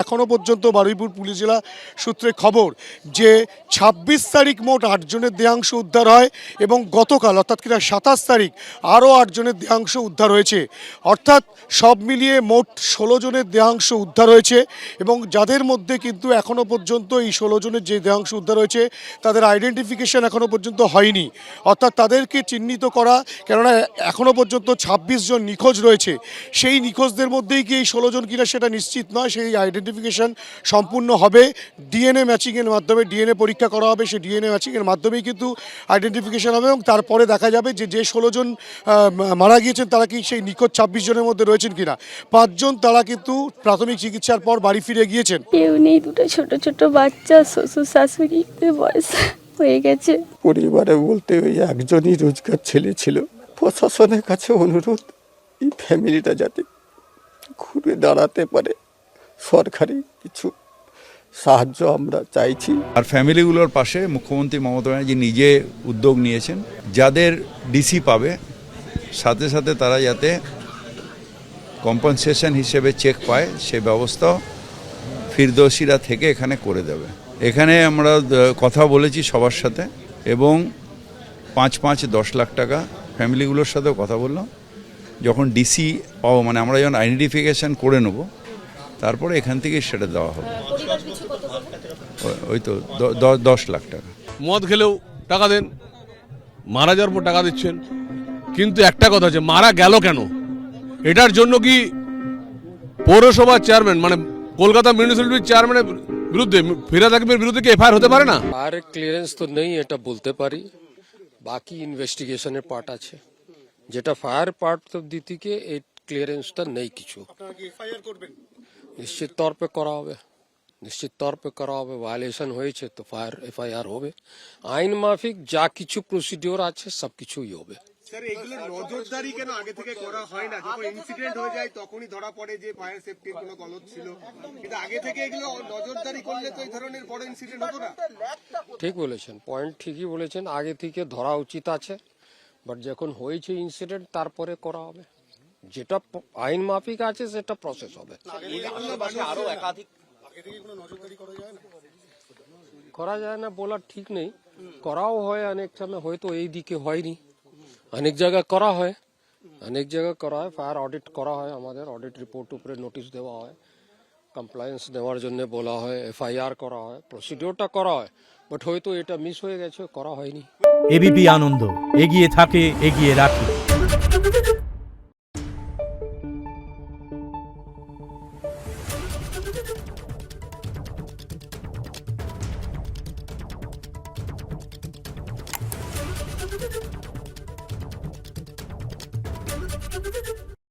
এখনও পর্যন্ত বারুইপুর পুলিশ জেলা সূত্রে খবর যে ২৬ তারিখ মোট ৮ জনের দেহাংশ উদ্ধার হয় এবং গতকাল অর্থাৎ কিনা ২৭ তারিখ আরও ৮ জনের দেহাংশ উদ্ধার হয়েছে। অর্থাৎ সব মিলিয়ে মোট ১৬ জনের দেহাংশ উদ্ধার হয়েছে এবং যাদের মধ্যে কিন্তু এখনও পর্যন্ত এই ১৬ জনের যে দেহাংশ উদ্ধার হয়েছে তাদের আইডেন্টিফিকেশন এখনও পর্যন্ত হয়নি। অর্থাৎ তাদেরকে চিহ্নিত করা, কেননা এখনও পর্যন্ত ২৬ জন নিখোঁজ রয়েছে, সেই নিখোঁজদের মধ্যেই কি এই ১৬ জন কিনা সেটা নিশ্চিত নয়। সেই আইডেন্টিফিকেশন সম্পূর্ণ হবে ডিএনএ ম্যাচিংয়ের মাধ্যমে, ডিএনএ পরীক্ষা করা হবে, সেই ডিএনএ ম্যাচিংয়ের মাধ্যমেই কিন্তু আইডেন্টিফিকেশন হবে এবং তারপরে দেখা যাবে যে ১৬ জন মারা গিয়েছেন তারা কি সেই নিখোঁজ ২৬ জনের মধ্যে রয়েছেন কিনা। ৫ জন তারা কিন্তু প্রাথমিক চিকিৎসার পর বাড়ি ফিরে গিয়েছেন। কেউ নেই, দুটো ছোট ছোট বাচ্চা, শ্বশুর শাশুড়ি বয়স হয়ে গেছে। পরিবারে বলতে ওই একজনই রোজগার ছেলে ছিল। প্রশাসনের কাছে অনুরোধ এই ফ্যামিলিটা যাতে ঘুরে দাঁড়াতে পারে, সরকারি কিছু সাহায্য আমরা চাইছি। আর ফ্যামিলিগুলোর পাশে মুখ্যমন্ত্রী মমতা ব্যানার্জি নিজে উদ্যোগ নিয়েছেন, যাদের ডিসি পাবে সাথে সাথে তারা যাতে কম্পেনসেশন হিসেবে চেক পায় সে ব্যবস্থাও ফিরদৌসিরা থেকে এখানে করে দেবে। এখানে আমরা কথা বলেছি সবার সাথে এবং ৫-৫-১০ লাখ টাকা ফ্যামিলিগুলোর সাথেও কথা বললাম। যখন ডিসি পাবো, মানে আমরা যখন আইডেন্টিফিকেশান করে নেব তারপরে এখান থেকে সেটা দেওয়া হবে। ওই তো ১০ লাখ টাকা। মদ খেলেও টাকা দেন, মারা যাওয়ার পর টাকা দিচ্ছেন, কিন্তু একটা কথা আছে, মারা গেল কেন এটার জন্য কি পৌরসভার চেয়ারম্যান মানে কলকাতা মিউনিসিপ্যালিটির চেয়ারম্যানের বিরুদ্ধে, ফিরাদ হাকিমের বিরুদ্ধে কি এফআইআর হতে পারে না? ফায়ার ক্লিয়ারেন্স তো নেই এটা বলতে পারি, বাকি ইনভেস্টিগেশনের পার্ট আছে। যেটা ফায়ার পার্ট তো দিতিকে এই ক্লিয়ারেন্সটা নেই কিছু। নিশ্চিত তौर पे করা হবে, নিশ্চিত तौर पे করা হবে। ভায়োলেশন হয়েছে তো ফায়ার এফআইআর হবে, আইন মাফিক যা কিছু প্রসিডিওর আছে সব কিছুই হবে। স্যার এগুলো নজরদারি কেন আগে থেকে করা হয় না? যখন ইনসিডেন্ট হয়ে যায় তখনই ধরা পড়ে যে ফায়ার সেফটির কোনো গলদ ছিল, কিন্তু আগে থেকে এগুলো নজরদারি করলে তো এই ধরনের বড় ইনসিডেন্ট হতো না। ঠিক বলেছেন, পয়েন্ট ঠিকই বলেছেন, আগে থেকে ধরা উচিত আছে, বাট যখন হয়েছে ইনসিডেন্ট তারপরে করা হবে। যেটা আইন মাফিক আছে সেটা প্রসেস হবে। করা যায় না বলা ঠিক নেই, করাও হয় অনেক সময়, হয়তো এই দিকে হয়নি, অনেক জায়গায় করা হয়, অনেক জায়গায় করা হয়। ফায়ার অডিট করা হয়, আমাদের অডিট রিপোর্ট উপরে নোটিশ দেওয়া হয়, কমপ্লায়েন্স দেওয়ার জন্য বলা হয়, এফআইআর করা হয়, প্রসিডিওরটা করা হয়, বাট হয়তো এটা মিস হয়ে গেছে, করা হয়নি। এবিপি আনন্দ, এগিয়ে থাকে, এগিয়ে রাখে।